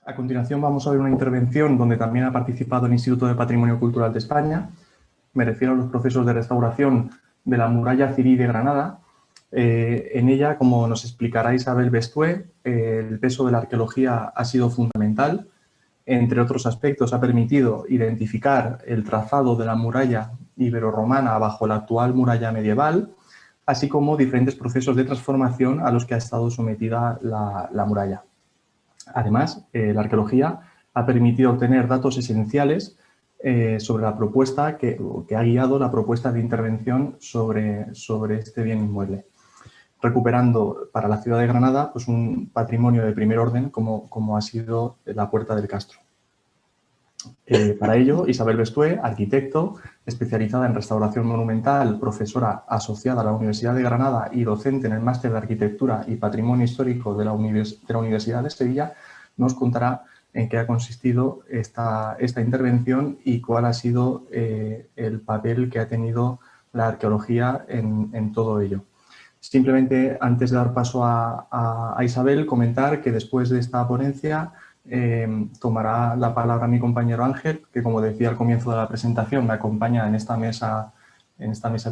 A continuación vamos a ver una intervención donde también ha participado el Instituto de Patrimonio Cultural de España. Me refiero a los procesos de restauración de la muralla Cirí de Granada. En ella, como nos explicará Isabel Bestué, el peso de la arqueología ha sido fundamental. Entre otros aspectos, ha permitido identificar el trazado de la muralla ibero-romana bajo la actual muralla medieval, así como diferentes procesos de transformación a los que ha estado sometida la muralla. Además, la arqueología ha permitido obtener datos esenciales sobre la propuesta que ha guiado la propuesta de intervención sobre este bien inmueble, recuperando para la ciudad de Granada pues, un patrimonio de primer orden como ha sido la Puerta del Castro. Para ello, Isabel Bestué, arquitecto, especializada en restauración monumental, profesora asociada a la Universidad de Granada y docente en el Máster de Arquitectura y Patrimonio Histórico de la Universidad de Sevilla, nos contará en qué ha consistido esta intervención y cuál ha sido el papel que ha tenido la arqueología en todo ello. Simplemente, antes de dar paso a Isabel, comentar que después de esta ponencia tomará la palabra mi compañero Ángel, que como decía al comienzo de la presentación me acompaña en esta mesa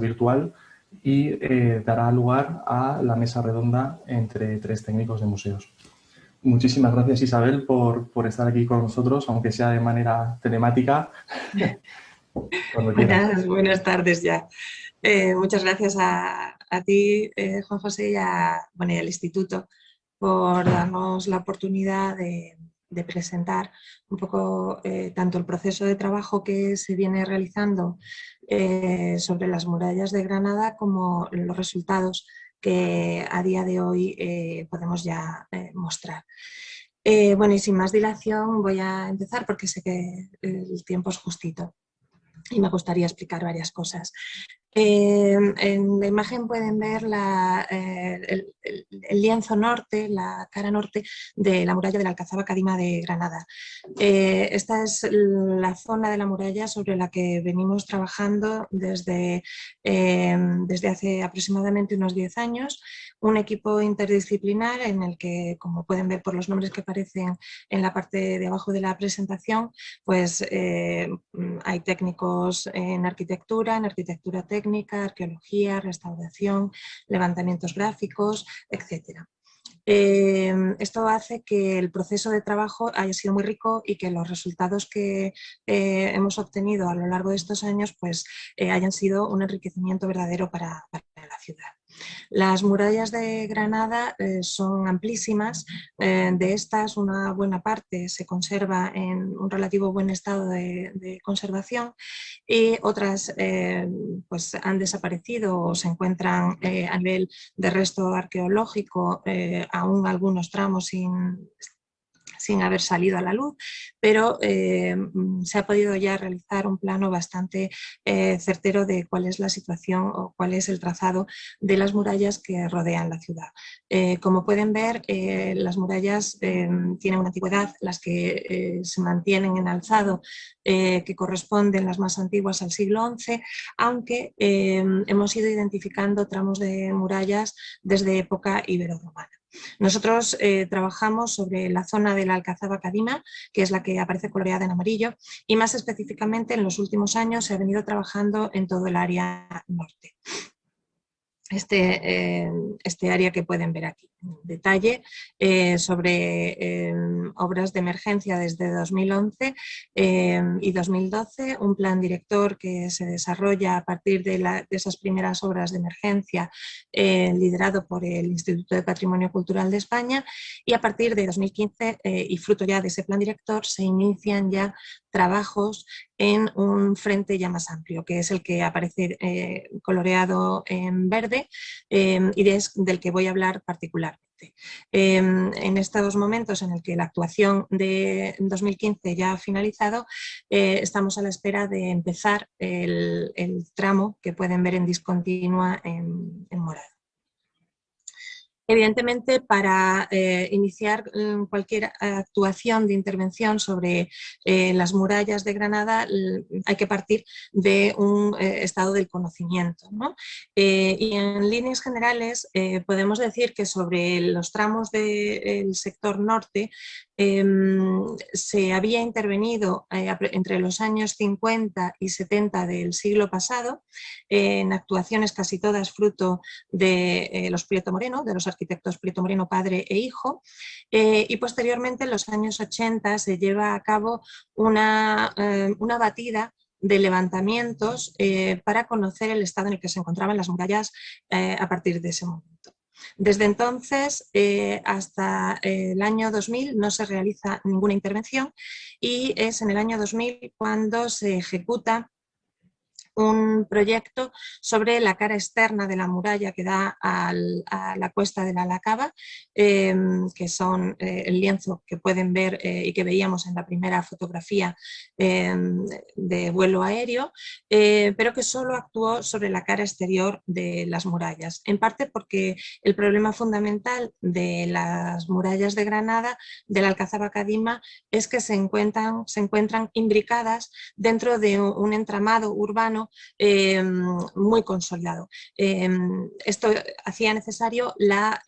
virtual y dará lugar a la mesa redonda entre tres técnicos de museos. Muchísimas gracias, Isabel, por estar aquí con nosotros, aunque sea de manera telemática. Buenas tardes ya. Muchas gracias a ti, Juan José, y al Instituto por darnos la oportunidad de presentar un poco tanto el proceso de trabajo que se viene realizando sobre las murallas de Granada como los resultados que a día de hoy podemos ya mostrar. Bueno, y sin más dilación voy a empezar porque sé que el tiempo es justito y me gustaría explicar varias cosas. En la imagen pueden ver el lienzo norte, la cara norte de la muralla de la Alcazaba Cadima de Granada. Esta es la zona de la muralla sobre la que venimos trabajando desde hace aproximadamente unos 10 años, un equipo interdisciplinar en el que, como pueden ver por los nombres que aparecen en la parte de abajo de la presentación, pues hay técnicos en arquitectura técnica, arqueología, restauración, levantamientos gráficos, etc. Esto hace que el proceso de trabajo haya sido muy rico y que los resultados que hemos obtenido a lo largo de estos años pues, hayan sido un enriquecimiento verdadero para la ciudad. Las murallas de Granada son amplísimas, de estas una buena parte se conserva en un relativo buen estado de conservación y otras pues han desaparecido o se encuentran a nivel de resto arqueológico, aún algunos tramos sin haber salido a la luz, pero se ha podido ya realizar un plano bastante certero de cuál es la situación o cuál es el trazado de las murallas que rodean la ciudad. Como pueden ver, las murallas tienen una antigüedad, las que se mantienen en alzado, que corresponden las más antiguas al siglo XI, aunque hemos ido identificando tramos de murallas desde época ibero-romana. Nosotros trabajamos sobre la zona de la Alcazaba Cadima, que es la que aparece coloreada en amarillo, y más específicamente en los últimos años se ha venido trabajando en todo el área norte. Este área que pueden ver aquí. Detalle sobre obras de emergencia desde 2011 y 2012, un plan director que se desarrolla a partir de esas primeras obras de emergencia liderado por el Instituto de Patrimonio Cultural de España, y a partir de 2015 y fruto ya de ese plan director se inician ya trabajos en un frente ya más amplio, que es el que aparece coloreado en verde y del que voy a hablar particularmente. En estos momentos en el que la actuación de 2015 ya ha finalizado, estamos a la espera de empezar el tramo que pueden ver en discontinua en morado. Evidentemente, para iniciar cualquier actuación de intervención sobre las murallas de Granada hay que partir de un estado del conocimiento, ¿no? Y en líneas generales podemos decir que sobre los tramos del sector norte se había intervenido entre los años 50 y 70 del siglo pasado en actuaciones casi todas fruto de los Prieto Moreno, de los arquitectos Prieto Moreno padre e hijo, y posteriormente en los años 80 se lleva a cabo una batida de levantamientos para conocer el estado en el que se encontraban las murallas a partir de ese momento. Desde entonces hasta el año 2000 no se realiza ninguna intervención y es en el año 2000 cuando se ejecuta un proyecto sobre la cara externa de la muralla que da a la cuesta de la Alacaba, que son el lienzo que pueden ver y que veíamos en la primera fotografía de vuelo aéreo, pero que solo actuó sobre la cara exterior de las murallas, en parte porque el problema fundamental de las murallas de Granada, de la Alcazaba Cadima, es que se encuentran imbricadas dentro de un entramado urbano muy consolidado. Esto hacía necesario la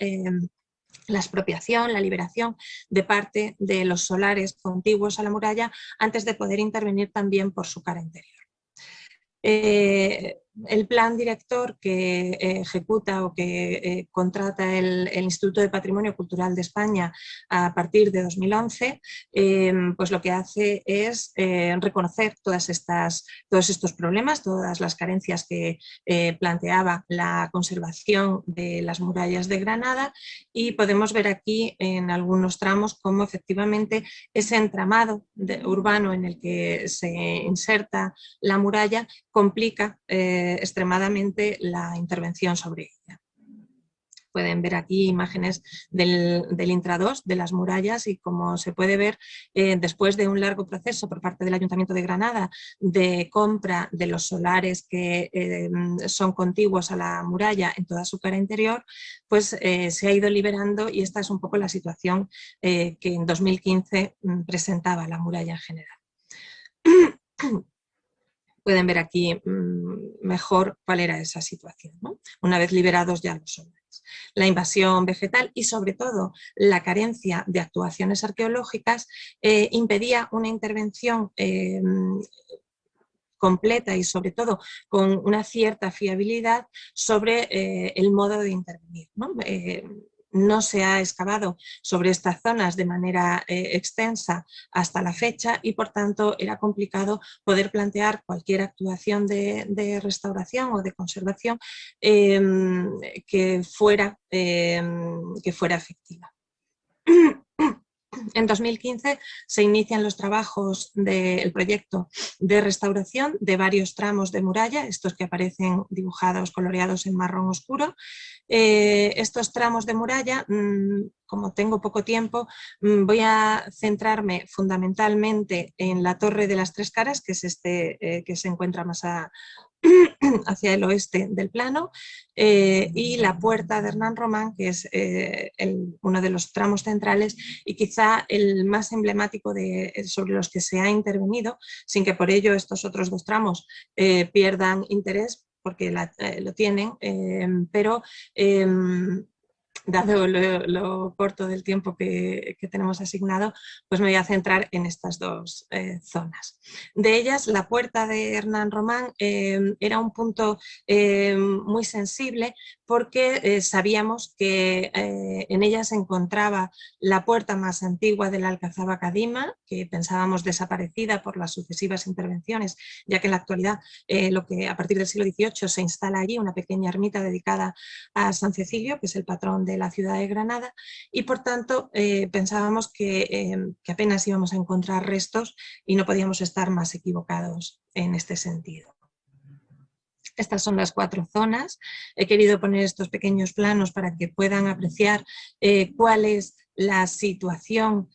expropiación, la liberación de parte de los solares contiguos a la muralla antes de poder intervenir también por su cara interior. El plan director que ejecuta o que contrata el Instituto de Patrimonio Cultural de España a partir de 2011, pues lo que hace es reconocer todos estos problemas, todas las carencias que planteaba la conservación de las murallas de Granada, y podemos ver aquí en algunos tramos cómo efectivamente ese entramado urbano en el que se inserta la muralla complica extremadamente la intervención sobre ella. Pueden ver aquí imágenes del Intra 2, de las murallas, y como se puede ver, después de un largo proceso por parte del Ayuntamiento de Granada de compra de los solares que son contiguos a la muralla en toda su cara interior, pues se ha ido liberando, y esta es un poco la situación que en 2015 presentaba la muralla en general. Pueden ver aquí mejor cuál era esa situación, ¿no? Una vez liberados ya los solares. La invasión vegetal y sobre todo la carencia de actuaciones arqueológicas impedía una intervención completa y sobre todo con una cierta fiabilidad sobre el modo de intervenir, ¿no? No se ha excavado sobre estas zonas de manera extensa hasta la fecha, y por tanto era complicado poder plantear cualquier actuación de restauración o de conservación que fuera efectiva. En 2015 se inician los trabajos del proyecto de restauración de varios tramos de muralla, estos que aparecen dibujados, coloreados en marrón oscuro. Estos tramos de muralla, como tengo poco tiempo, voy a centrarme fundamentalmente en la Torre de las Tres Caras, que es este que se encuentra más hacia el oeste del plano, y la Puerta de Hernán Román, que es uno de los tramos centrales y quizá el más emblemático sobre los que se ha intervenido, sin que por ello estos otros dos tramos pierdan interés, porque lo tienen, pero dado lo corto del tiempo que tenemos asignado, pues me voy a centrar en estas dos zonas. De ellas, la Puerta de Hernán Román era un punto muy sensible, porque sabíamos que en ella se encontraba la puerta más antigua de la Alcazaba Cadima, que pensábamos desaparecida por las sucesivas intervenciones, ya que en la actualidad a partir del siglo XVIII se instala allí una pequeña ermita dedicada a San Cecilio, que es el patrón de la ciudad de Granada, y por tanto pensábamos que apenas íbamos a encontrar restos y no podíamos estar más equivocados en este sentido. Estas son las cuatro zonas. He querido poner estos pequeños planos para que puedan apreciar cuál es la situación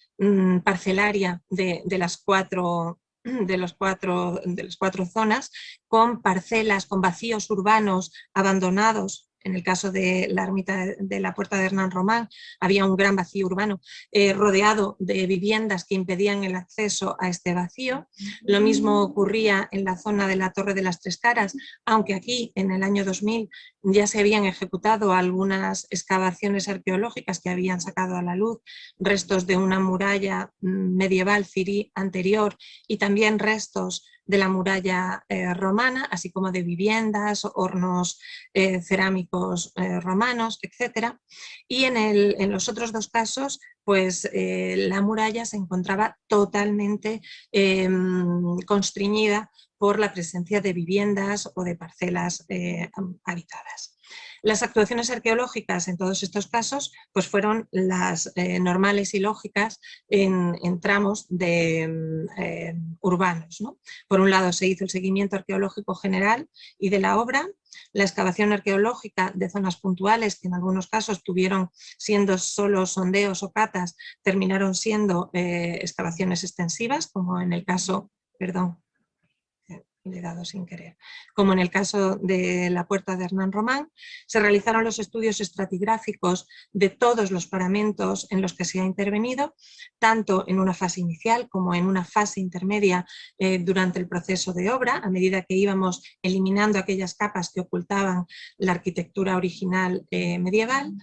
parcelaria de las cuatro zonas, con parcelas, con vacíos urbanos abandonados en el caso de la ermita de la Puerta de Hernán Román, había un gran vacío urbano rodeado de viviendas que impedían el acceso a este vacío. Lo mismo ocurría en la zona de la Torre de las Tres Caras, aunque aquí en el año 2000 ya se habían ejecutado algunas excavaciones arqueológicas que habían sacado a la luz restos de una muralla medieval cirí anterior y también restos de la muralla romana, así como de viviendas, hornos cerámicos romanos, etc. Y en los otros dos casos, pues la muralla se encontraba totalmente constreñida por la presencia de viviendas o de parcelas habitadas. Las actuaciones arqueológicas en todos estos casos pues fueron las normales y lógicas en tramos urbanos, ¿no? Por un lado se hizo el seguimiento arqueológico general y de la obra, la excavación arqueológica de zonas puntuales que en algunos casos tuvieron siendo solo sondeos o catas, terminaron siendo excavaciones extensivas, como en el caso, perdón, le he dado sin querer. Como en el caso de la Puerta de Hernán Román, se realizaron los estudios estratigráficos de todos los paramentos en los que se ha intervenido, tanto en una fase inicial como en una fase intermedia durante el proceso de obra, a medida que íbamos eliminando aquellas capas que ocultaban la arquitectura original medieval.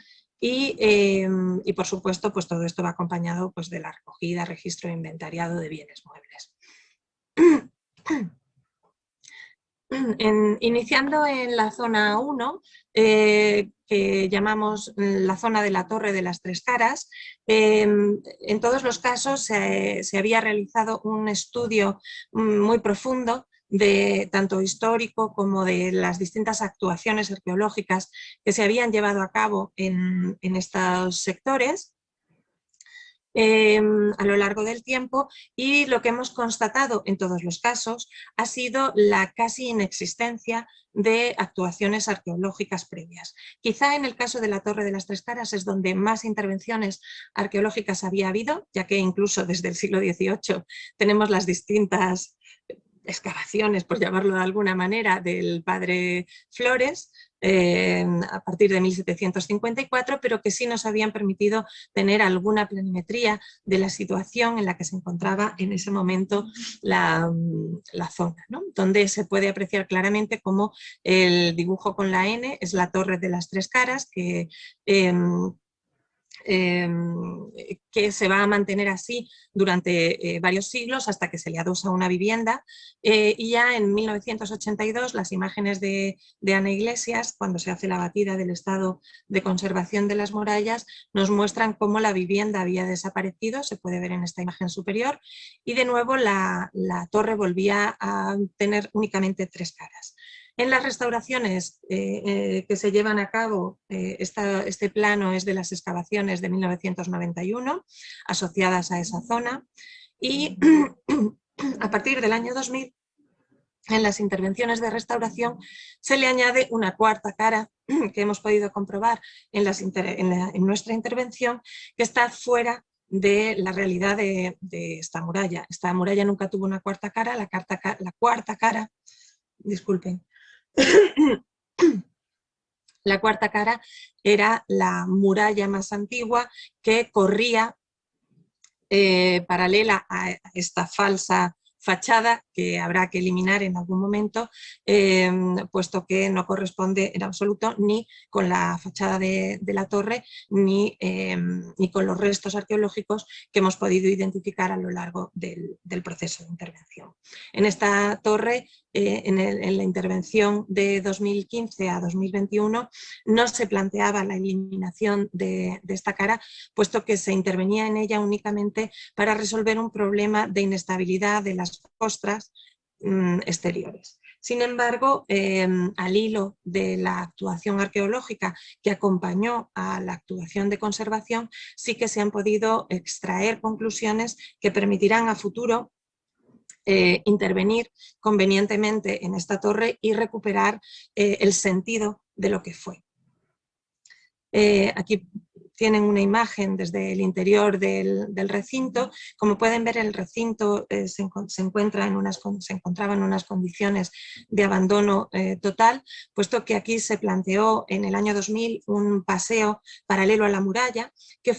Y por supuesto, pues todo esto va acompañado pues, de la recogida, registro e inventariado de bienes muebles. Iniciando en la zona 1, que llamamos la zona de la Torre de las Tres Caras, en todos los casos se había realizado un estudio muy profundo de tanto histórico como de las distintas actuaciones arqueológicas que se habían llevado a cabo en estos sectores a lo largo del tiempo, y lo que hemos constatado en todos los casos ha sido la casi inexistencia de actuaciones arqueológicas previas. Quizá en el caso de la Torre de las Tres Caras es donde más intervenciones arqueológicas había habido, ya que incluso desde el siglo XVIII tenemos las distintas excavaciones, por llamarlo de alguna manera, del padre Flores, a partir de 1754, pero que sí nos habían permitido tener alguna planimetría de la situación en la que se encontraba en ese momento la zona, ¿no? Donde se puede apreciar claramente cómo el dibujo con la N es la Torre de las Tres Caras, que se va a mantener así durante varios siglos hasta que se le adosa una vivienda, y ya en 1982 las imágenes de Ana Iglesias, cuando se hace la batida del estado de conservación de las murallas, nos muestran cómo la vivienda había desaparecido, se puede ver en esta imagen superior, y de nuevo la torre volvía a tener únicamente tres caras. En las restauraciones que se llevan a cabo, este plano es de las excavaciones de 1991 asociadas a esa zona, y a partir del año 2000 en las intervenciones de restauración se le añade una cuarta cara que hemos podido comprobar en nuestra intervención, que está fuera de la realidad de esta muralla. Esta muralla nunca tuvo una cuarta cara, la cuarta cara, disculpen, la cuarta cara era la muralla más antigua que corría paralela a esta falsa fachada que habrá que eliminar en algún momento, puesto que no corresponde en absoluto ni con la fachada de la torre ni con los restos arqueológicos que hemos podido identificar a lo largo del proceso de intervención. En esta torre, en la intervención de 2015 a 2021, no se planteaba la eliminación de esta cara, puesto que se intervenía en ella únicamente para resolver un problema de inestabilidad de las costras exteriores. Sin embargo, al hilo de la actuación arqueológica que acompañó a la actuación de conservación, sí que se han podido extraer conclusiones que permitirán a futuro intervenir convenientemente en esta torre y recuperar el sentido de lo que fue. Aquí tienen una imagen desde el interior del recinto. Como pueden ver, el recinto se encontraba en unas condiciones de abandono total, puesto que aquí se planteó en el año 2000 un paseo paralelo a la muralla que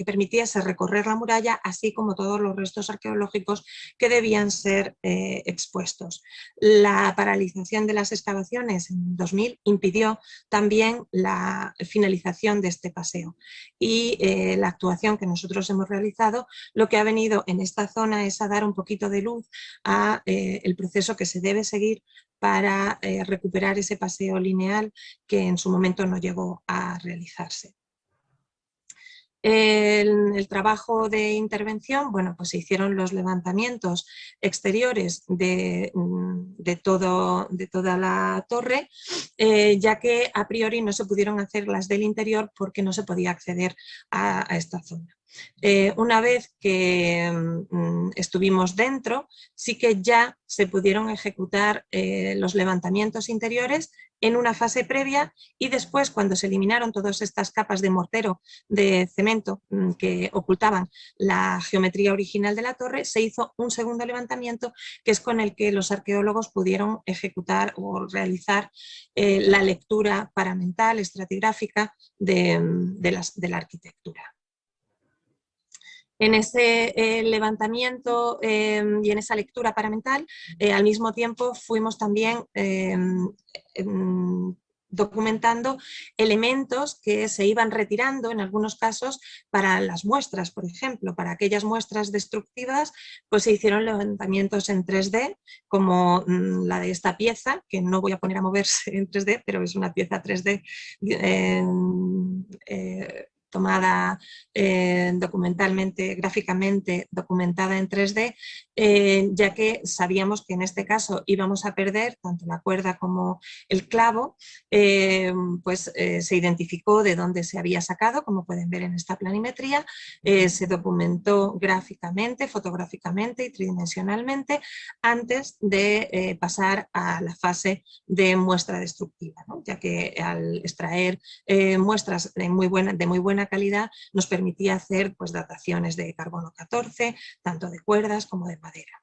permitiese recorrer la muralla, así como todos los restos arqueológicos que debían ser expuestos. La paralización de las excavaciones en 2000 impidió también la finalización de este paseo, y la actuación que nosotros hemos realizado lo que ha venido en esta zona es a dar un poquito de luz a el proceso que se debe seguir para recuperar ese paseo lineal que en su momento no llegó a realizarse. El trabajo de intervención, bueno, pues se hicieron los levantamientos exteriores de toda la torre, ya que a priori no se pudieron hacer las del interior porque no se podía acceder a esta zona. Una vez que estuvimos dentro, sí que ya se pudieron ejecutar los levantamientos interiores en una fase previa, y después, cuando se eliminaron todas estas capas de mortero de cemento que ocultaban la geometría original de la torre, se hizo un segundo levantamiento, que es con el que los arqueólogos pudieron ejecutar o realizar la lectura paramental, estratigráfica de la arquitectura. En ese levantamiento y en esa lectura paramental, al mismo tiempo fuimos también documentando elementos que se iban retirando en algunos casos para las muestras. Por ejemplo, para aquellas muestras destructivas, pues se hicieron levantamientos en 3D, como la de esta pieza, que no voy a poner a moverse en 3D, pero es una pieza 3D tomada documentalmente, gráficamente documentada en 3D, ya que sabíamos que en este caso íbamos a perder tanto la cuerda como el clavo. Se identificó de dónde se había sacado, como pueden ver en esta planimetría, se documentó gráficamente, fotográficamente y tridimensionalmente antes de pasar a la fase de muestra destructiva, ¿no? Ya que al extraer muestras de muy buena calidad nos permitía hacer pues, dataciones de carbono 14, tanto de cuerdas como de madera.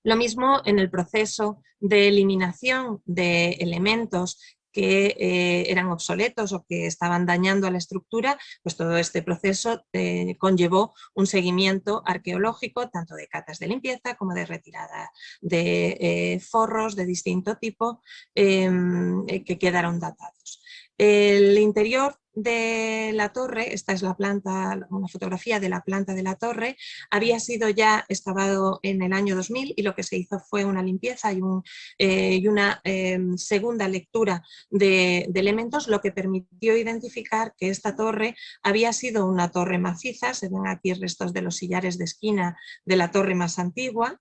Lo mismo en el proceso de eliminación de elementos que eran obsoletos o que estaban dañando a la estructura, pues todo este proceso conllevó un seguimiento arqueológico, tanto de catas de limpieza como de retirada de forros de distinto tipo que quedaron datados. El interior de la torre, esta es una fotografía de la planta de la torre, había sido ya excavado en el año 2000 y lo que se hizo fue una limpieza y una segunda lectura de elementos, lo que permitió identificar que esta torre había sido una torre maciza. Se ven aquí restos de los sillares de esquina de la torre más antigua.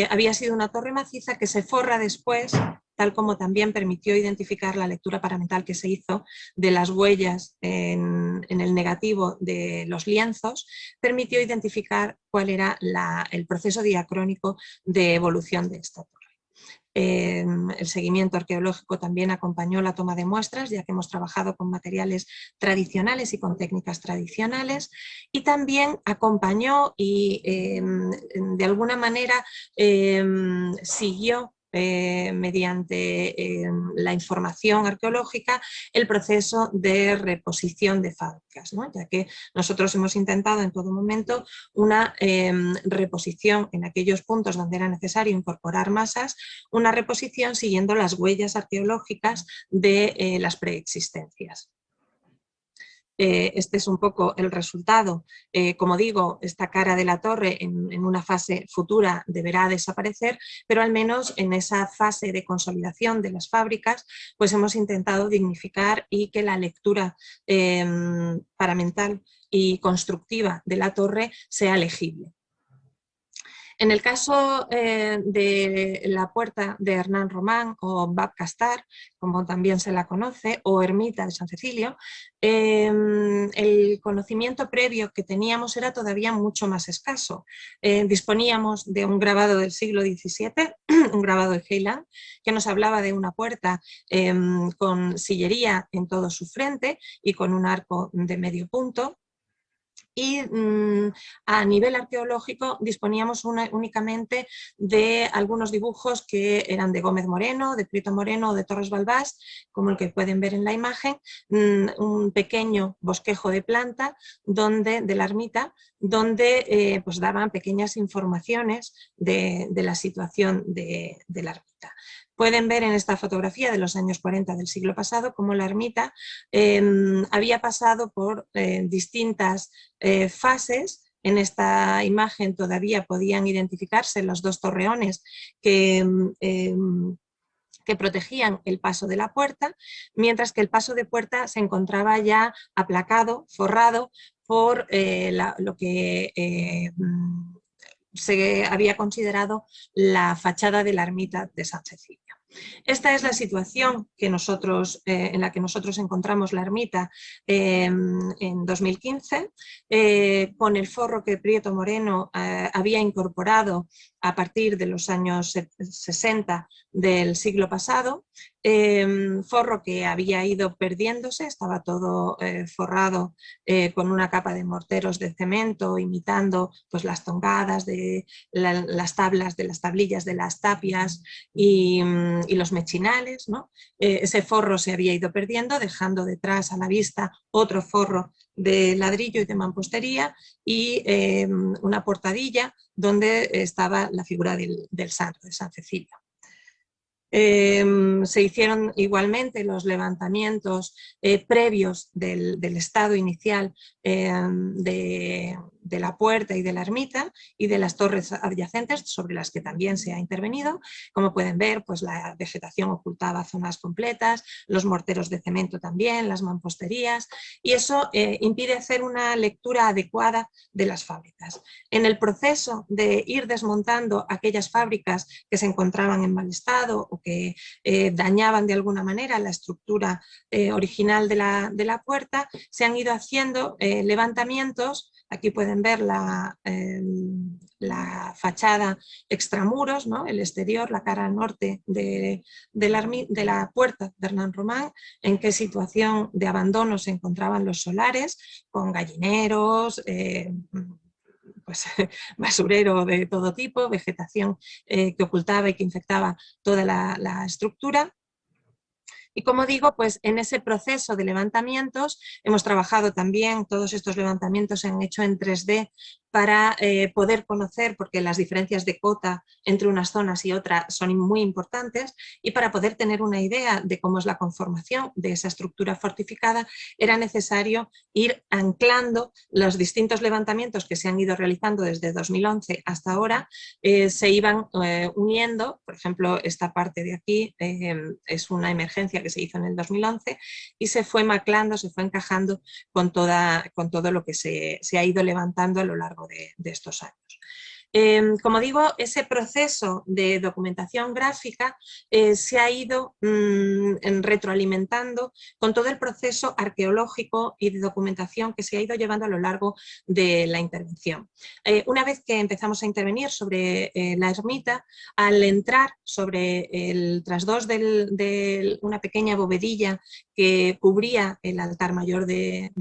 Había sido una torre maciza que se forra después, tal como también permitió identificar la lectura paramental que se hizo de las huellas en el negativo de los lienzos, permitió identificar cuál era el proceso diacrónico de evolución de esta torre. El seguimiento arqueológico también acompañó la toma de muestras, ya que hemos trabajado con materiales tradicionales y con técnicas tradicionales, y también acompañó y de alguna manera siguió mediante la información arqueológica el proceso de reposición de fábricas, ¿no? Ya que nosotros hemos intentado en todo momento una reposición en aquellos puntos donde era necesario incorporar masas, una reposición siguiendo las huellas arqueológicas de las preexistencias. Este es un poco el resultado. Como digo, esta cara de la torre en una fase futura deberá desaparecer, pero al menos en esa fase de consolidación de las fábricas, pues hemos intentado dignificar y que la lectura paramental y constructiva de la torre sea legible. En el caso de la puerta de Hernán Román o Bab Castar, como también se la conoce, o Ermita de San Cecilio, el conocimiento previo que teníamos era todavía mucho más escaso. Disponíamos de un grabado del siglo XVII un grabado de Heiland, que nos hablaba de una puerta con sillería en todo su frente y con un arco de medio punto. Y a nivel arqueológico disponíamos únicamente de algunos dibujos que eran de Gómez Moreno, de Prieto Moreno o de Torres Balbás, como el que pueden ver en la imagen, un pequeño bosquejo de planta de la ermita, donde pues daban pequeñas informaciones de la situación de la ermita. Pueden ver en esta fotografía de los años 40 del siglo pasado cómo la ermita había pasado por distintas fases. En esta imagen todavía podían identificarse los dos torreones que protegían el paso de la puerta, mientras que el paso de puerta se encontraba ya aplacado, forrado por lo que se había considerado la fachada de la ermita de San Cecilia. Esta es la situación que en la que nosotros encontramos la ermita en 2015, con el forro que Prieto Moreno había incorporado a partir de los años 60 del siglo pasado, forro que había ido perdiéndose, estaba todo forrado con una capa de morteros de cemento, imitando pues, las tongadas de las tablas, de las tablillas de las tapias y los mechinales, ¿no? Ese forro se había ido perdiendo, dejando detrás a la vista otro forro de ladrillo y de mampostería y una portadilla donde estaba la figura del santo, de San Cecilio. Se hicieron igualmente los levantamientos previos del estado inicial de la puerta y de la ermita y de las torres adyacentes sobre las que también se ha intervenido. Como pueden ver, pues la vegetación ocultaba zonas completas, los morteros de cemento también, las mamposterías, y eso impide hacer una lectura adecuada de las fábricas. En el proceso de ir desmontando aquellas fábricas que se encontraban en mal estado o que dañaban de alguna manera la estructura original de la puerta, se han ido haciendo levantamientos. Aquí pueden ver la fachada extramuros, ¿no? El exterior, la cara norte de la puerta de Hernán Román, en qué situación de abandono se encontraban los solares, con gallineros, pues, basurero de todo tipo, vegetación que ocultaba y que infectaba toda la estructura. Y como digo, pues en ese proceso de levantamientos hemos trabajado también, todos estos levantamientos se han hecho en 3D para poder conocer, porque las diferencias de cota entre unas zonas y otras son muy importantes, y para poder tener una idea de cómo es la conformación de esa estructura fortificada, era necesario ir anclando los distintos levantamientos que se han ido realizando desde 2011 hasta ahora, se iban uniendo. Por ejemplo, esta parte de aquí es una emergencia que se hizo en el 2011 y se fue maclando, se fue encajando con todo lo que se ha ido levantando a lo largo de estos años. Como digo, ese proceso de documentación gráfica se ha ido retroalimentando con todo el proceso arqueológico y de documentación que se ha ido llevando a lo largo de la intervención. Una vez que empezamos a intervenir sobre la ermita, al entrar sobre el trasdós de una pequeña bovedilla que cubría el altar mayor de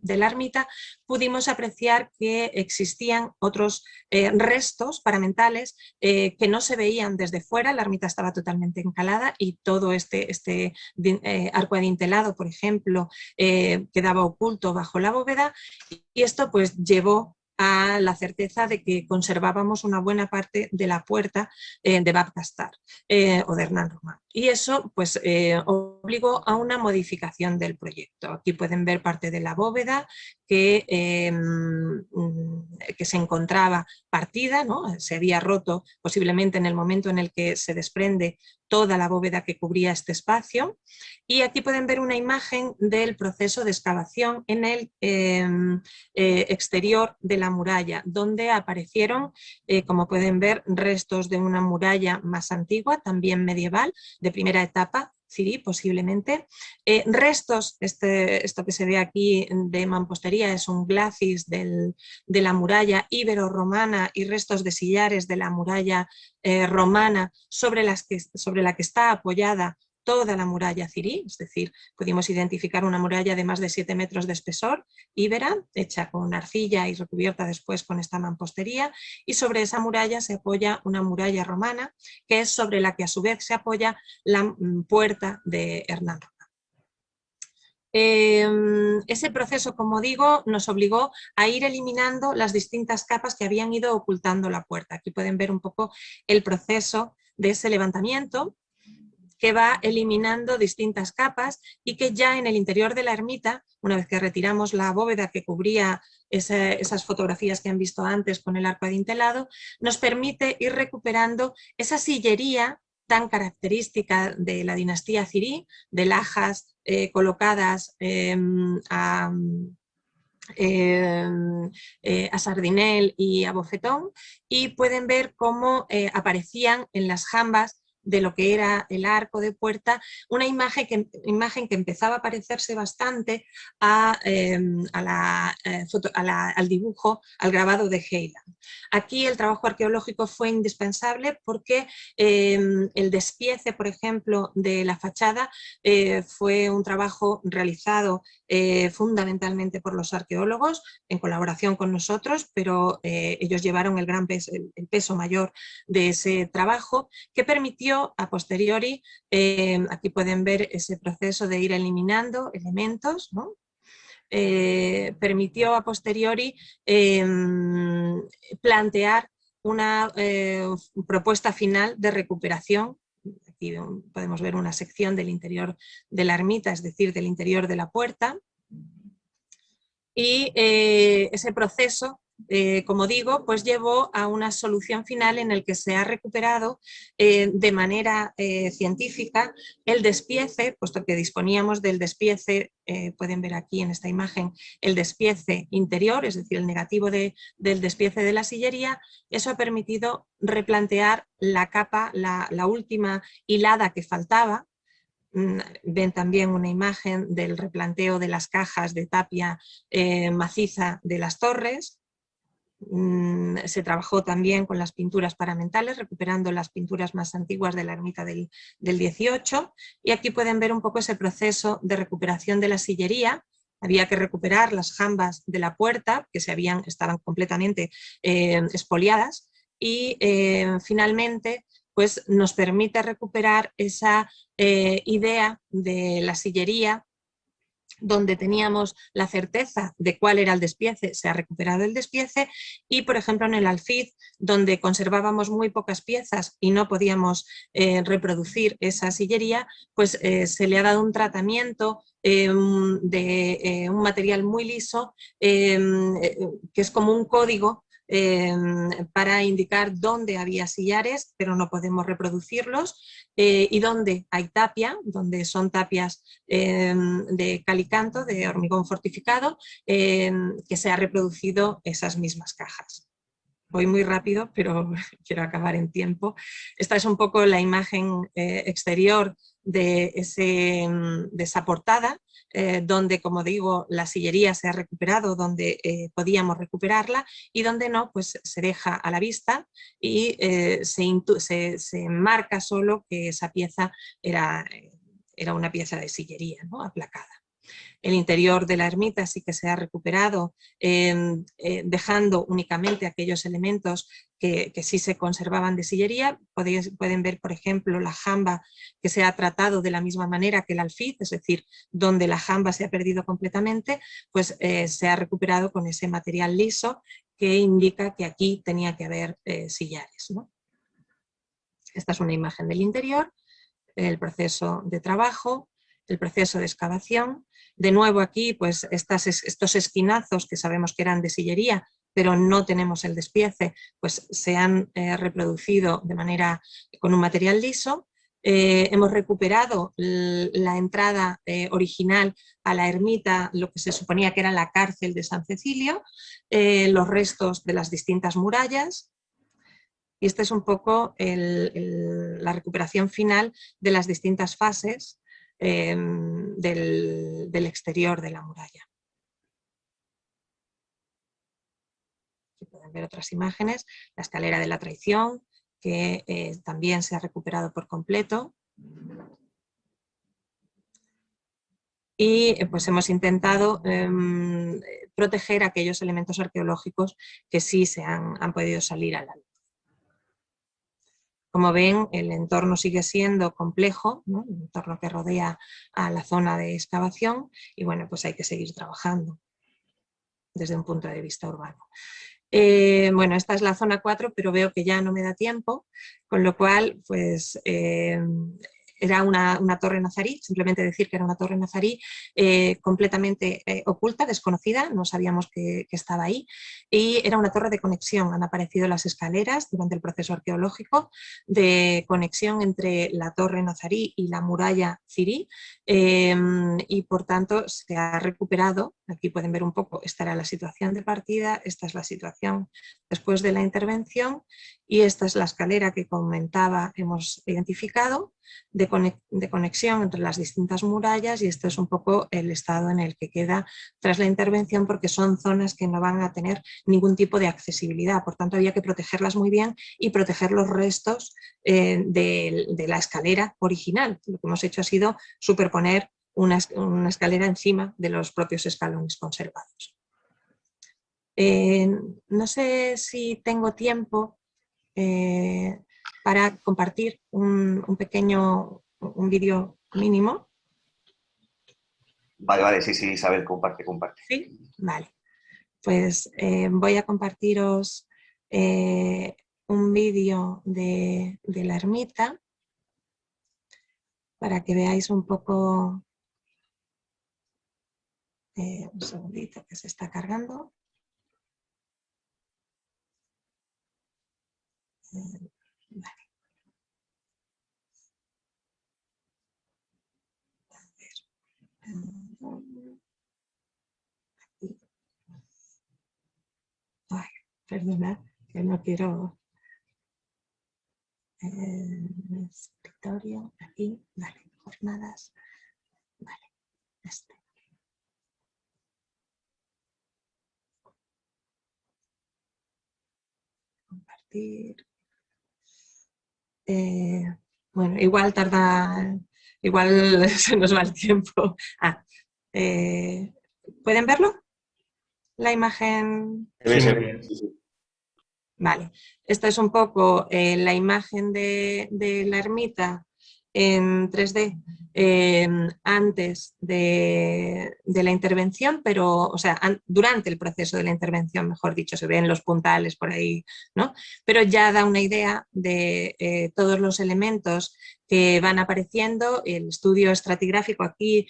la ermita, pudimos apreciar que existían otros restos paramentales que no se veían desde fuera. La ermita estaba totalmente encalada y todo este arco adintelado, por ejemplo, quedaba oculto bajo la bóveda, y esto pues llevó a la certeza de que conservábamos una buena parte de la puerta de Bab Castar o de Hernán Román. Y eso pues obligó a una modificación del proyecto. Aquí pueden ver parte de la bóveda que se encontraba partida, ¿no? Se había roto posiblemente en el momento en el que se desprende toda la bóveda que cubría este espacio. Y aquí pueden ver una imagen del proceso de excavación en el exterior de la muralla, donde aparecieron, como pueden ver, restos de una muralla más antigua, también medieval, de primera etapa, Cirí, posiblemente. Restos, esto que se ve aquí de mampostería es un glacis de la muralla ibero-romana y restos de sillares de la muralla romana sobre la que está apoyada toda la muralla cirí, es decir, pudimos identificar una muralla de más de 7 metros de espesor, íbera, hecha con arcilla y recubierta después con esta mampostería, y sobre esa muralla se apoya una muralla romana, que es sobre la que a su vez se apoya la puerta de Hernán Roma. Ese proceso, como digo, nos obligó a ir eliminando las distintas capas que habían ido ocultando la puerta. Aquí pueden ver un poco el proceso de ese levantamiento, que va eliminando distintas capas y que ya en el interior de la ermita, una vez que retiramos la bóveda que cubría esas fotografías que han visto antes con el arco adintelado, nos permite ir recuperando esa sillería tan característica de la dinastía cirí, de lajas colocadas a sardinel y a bofetón, y pueden ver cómo aparecían en las jambas de lo que era el arco de puerta, una imagen que empezaba a parecerse bastante al dibujo, al grabado de Heiland. Aquí el trabajo arqueológico fue indispensable porque el despiece, por ejemplo, de la fachada fue un trabajo realizado fundamentalmente por los arqueólogos en colaboración con nosotros, pero ellos llevaron el peso mayor de ese trabajo, que permitió a posteriori, aquí pueden ver ese proceso de ir eliminando elementos, ¿no? Permitió a posteriori plantear una propuesta final de recuperación. Aquí podemos ver una sección del interior de la ermita, es decir, del interior de la puerta, y ese proceso, como digo, pues llevó a una solución final en el que se ha recuperado de manera científica el despiece, puesto que disponíamos del despiece, pueden ver aquí en esta imagen el despiece interior, es decir, el negativo del despiece de la sillería. Eso ha permitido replantear la capa, la última hilada que faltaba. Ven también una imagen del replanteo de las cajas de tapia maciza de las torres. Se trabajó también con las pinturas paramentales, recuperando las pinturas más antiguas de la ermita del 18, y aquí pueden ver un poco ese proceso de recuperación de la sillería. Había que recuperar las jambas de la puerta, que estaban completamente expoliadas, y finalmente pues nos permite recuperar esa idea de la sillería donde teníamos la certeza de cuál era el despiece, se ha recuperado el despiece, y por ejemplo en el alfiz, donde conservábamos muy pocas piezas y no podíamos reproducir esa sillería, pues se le ha dado un tratamiento de un material muy liso, que es como un código para indicar dónde había sillares, pero no podemos reproducirlos, y dónde hay tapia, donde son tapias de calicanto, de hormigón fortificado, que se ha reproducido esas mismas cajas. Voy muy rápido, pero quiero acabar en tiempo. Esta es un poco la imagen exterior de esa portada, donde, como digo, la sillería se ha recuperado, donde podíamos recuperarla, y donde no, pues se deja a la vista y se marca solo que esa pieza era una pieza de sillería, ¿no?, aplacada. El interior de la ermita sí que se ha recuperado, dejando únicamente aquellos elementos que sí se conservaban de sillería. Pueden ver, por ejemplo, la jamba, que se ha tratado de la misma manera que el alfiz, es decir, donde la jamba se ha perdido completamente, pues se ha recuperado con ese material liso que indica que aquí tenía que haber sillares, ¿no? Esta es una imagen del interior, el proceso de trabajo, el proceso de excavación. De nuevo aquí, pues estos esquinazos que sabemos que eran de sillería, pero no tenemos el despiece, pues se han reproducido de manera con un material liso. Hemos recuperado la entrada original a la ermita, lo que se suponía que era la cárcel de San Cecilio, los restos de las distintas murallas. Y esta es un poco la recuperación final de las distintas fases del exterior de la muralla. Aquí pueden ver otras imágenes, la escalera de la traición, que también se ha recuperado por completo. Y pues hemos intentado proteger aquellos elementos arqueológicos que sí han podido salir a la luz. Como ven, el entorno sigue siendo complejo, ¿no? El entorno que rodea a la zona de excavación, y bueno, pues hay que seguir trabajando desde un punto de vista urbano. Bueno, esta es la zona 4, pero veo que ya no me da tiempo, con lo cual, pues, era una torre nazarí, simplemente decir que era una torre nazarí completamente oculta, desconocida, no sabíamos que estaba ahí, y era una torre de conexión. Han aparecido las escaleras durante el proceso arqueológico de conexión entre la torre nazarí y la muralla cirí, y por tanto se ha recuperado. Aquí pueden ver un poco, esta era la situación de partida, esta es la situación después de la intervención, y esta es la escalera que comentaba, hemos identificado, de conexión entre las distintas murallas, y este es un poco el estado en el que queda tras la intervención, porque son zonas que no van a tener ningún tipo de accesibilidad, por tanto había que protegerlas muy bien y proteger los restos de la escalera original. Lo que hemos hecho ha sido superponer una escalera encima de los propios escalones conservados. No sé si tengo tiempo para compartir un vídeo mínimo. Vale, sí, Isabel, comparte. ¿Sí? Vale. Pues voy a compartiros un vídeo de la ermita para que veáis un poco. Un segundito que se está cargando. Vale. Ay, perdona, que no quiero. Escritorio, aquí, vale, jornadas, vale, compartir. Bueno, igual se nos va el tiempo. ¿Pueden verlo? La imagen. Sí. Vale, esta es un poco la imagen de la ermita en 3D antes de la intervención, pero, o sea, durante el proceso de la intervención, mejor dicho, se ven los puntales por ahí, ¿no? Pero ya da una idea de todos los elementos que van apareciendo. El estudio estratigráfico aquí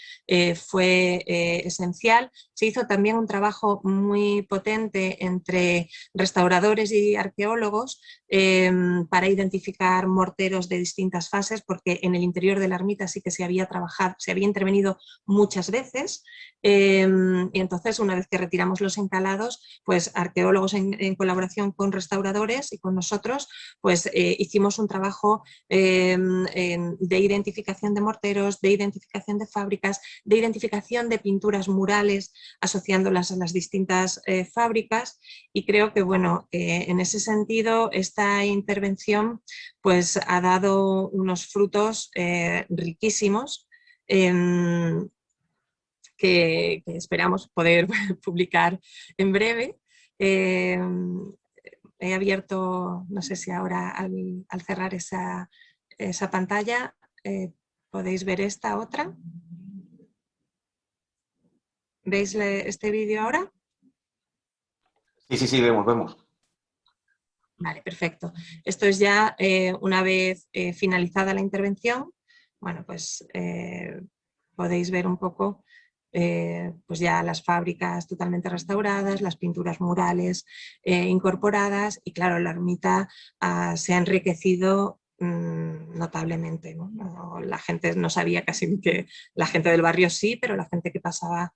fue esencial. Se hizo también un trabajo muy potente entre restauradores y arqueólogos para identificar morteros de distintas fases, porque en el interior de la ermita sí que se había trabajado, se había intervenido muchas veces, y entonces una vez que retiramos los encalados, pues arqueólogos en colaboración con restauradores y con nosotros, pues hicimos un trabajo de identificación de morteros, de identificación de fábricas, de identificación de pinturas murales, asociándolas a las distintas fábricas, y creo que, bueno, en ese sentido esta intervención pues ha dado unos frutos riquísimos que esperamos poder publicar en breve. He abierto, no sé si ahora al cerrar esa pantalla podéis ver esta otra. ¿Veis este vídeo ahora? Sí, vemos. Vale, perfecto. Esto es ya una vez finalizada la intervención, bueno, pues podéis ver un poco pues ya las fábricas totalmente restauradas, las pinturas murales incorporadas, y claro, la ermita se ha enriquecido notablemente, ¿no? La gente no sabía casi que, la gente del barrio sí, pero la gente que pasaba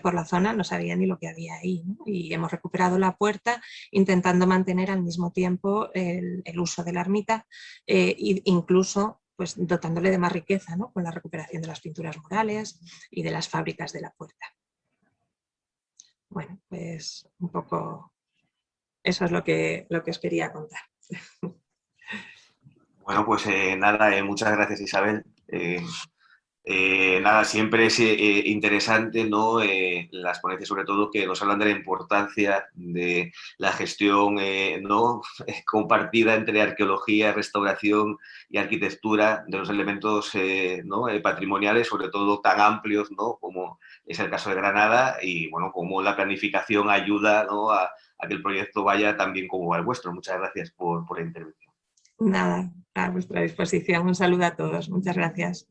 por la zona no sabía ni lo que había ahí, ¿no? Y hemos recuperado la puerta intentando mantener al mismo tiempo el uso de la ermita e incluso pues, dotándole de más riqueza, ¿no? Con la recuperación de las pinturas murales y de las fábricas de la puerta. Bueno, pues un poco eso es lo que os quería contar. Bueno, pues nada, muchas gracias, Isabel. Nada, siempre es interesante, ¿no? Las ponencias, sobre todo, que nos hablan de la importancia de la gestión ¿no? compartida entre arqueología, restauración y arquitectura de los elementos ¿no? patrimoniales, sobre todo tan amplios, ¿no? Como es el caso de Granada, y bueno, como la planificación ayuda, ¿no? a que el proyecto vaya tan bien como va el vuestro. Muchas gracias por la intervención. Nada, a vuestra disposición. Un saludo a todos. Muchas gracias.